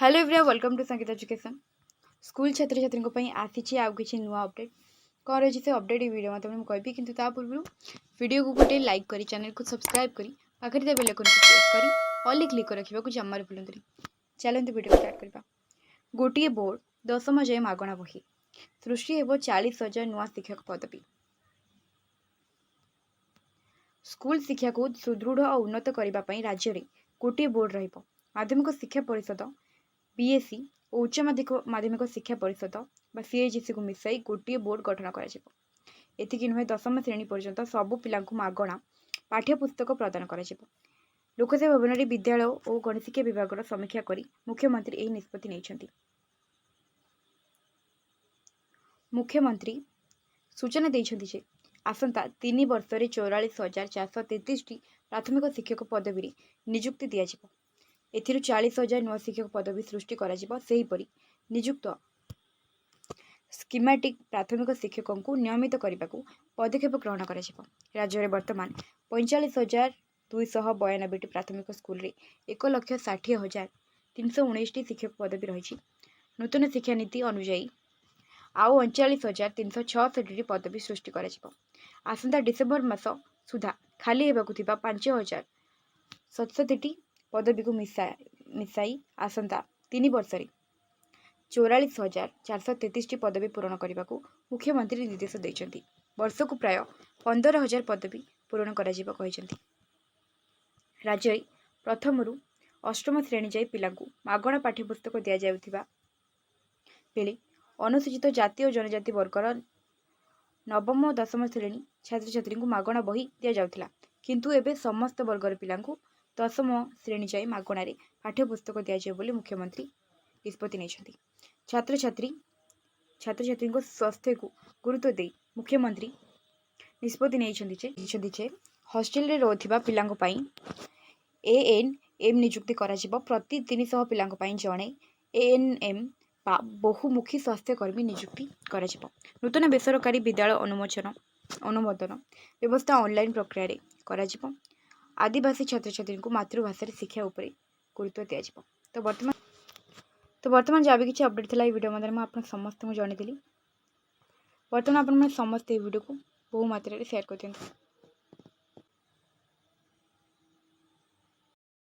Hello everyone welcome to संगीत education school छात्र छात्री आसी आउ कि नुआ अपडेट कौन रही से अपडेट वीडियो मतलब मुझे कहबी कि पूर्व वीडियो को गोटे लाइक करी चैनल को सब्सक्राइब करी पाखे बेल आइकन को प्रेस करी ऑल क्लिक रखा जमार भूलु। चलते वीडियो स्टार्ट करवा। गोटे बोर्ड 10वीं जाए मागणा बही सृष्टि हेब 40,000 नुआ शिक्षक पदवी। स्कूल शिक्षा को सुदृढ़ और उन्नत करने राज्य में गोटे बोर्ड रहिबो। माध्यमिक शिक्षा परिषद बीएससी और उच्च माध्यमिक शिक्षा परिषद सीएचसी को मिसाई गोटे बोर्ड गठन कर नुहे 10वीं श्रेणी पर्यंत सबू पिला मागणा पाठ्यपुस्तक प्रदान कर। लोकसेवा भवन में विद्यालय और गणशिक्षा विभाग समीक्षा कर मुख्यमंत्री यह निष्पत्ति नहीं। मुख्यमंत्री सूचना देते आसंता 3 वर्ष में 44,433 प्राथमिक शिक्षक पदवी नियुक्ति दिज्व। एथिरु 40,000 नुआ शिक्षक पदवी सृष्टि करी नियुक्त स्कीमेटिक प्राथमिक शिक्षकों को नियमित करने को पदक्षेप ग्रहण कर। राज्य में वर्तमान 45,292 प्राथमिक स्कूल रे 1,60,319 शिक्षक पदवी रही। नूतन शिक्षा नीति अनुजाई आउ 39,366 पदवी सृष्टि कर। आसंता डिसेम्बर मास सुधा खाली होगाकु 5,067 पदवी को मिसाई आसंता 3 वर्ष में 44,433 पदवी पूरण करने को मुख्यमंत्री निर्देश देते। वर्ष को प्राय 15,000 पदवी पूरण कर। राज्य में प्रथम रु अष्टम श्रेणी जाए पिला मागणा पाठ्यपुस्तक दि जाउथिबा बेले अनुसूचित जाति और जनजाति वर्गर नवम और 10वीं श्रेणी छात्र छात्री को मागणा बही दि जाउथिला, किंतु एबे समस्त वर्गर पिला 10वीं श्रेणी जाए मागणार पाठ्यपुस्तक दि जाए बोली मुख्यमंत्री निष्पत्ति नहीं। छात्र छात्री स्वास्थ्य को गुरुत्व दे मुख्यमंत्री निष्पत्ति नहीं। हॉस्टेल रे रोथिबा पिलांको पई एएनएम नियुक्ति करा जिवो। प्रति 300 पिलांको पई जणे एएनएम बहुमुखी स्वास्थ्यकर्मी नियुक्ति करा जिवो। नूतन बेसरकारी विद्यालय अनुमोदन व्यवस्था ऑनलाइन प्रक्रिया रे करा जिवो। आदिवासी छात्र छात्री को मातृभाषा शिक्षा उपरे गुरुत्व दि जाए। तो वर्तमान जहाँ भी किसी अपडेट था वीडियो मध्य मुझे समस्त को जनईली। बर्तमान आप समस्त वीडियो को बहु मात्रा शेयर कर।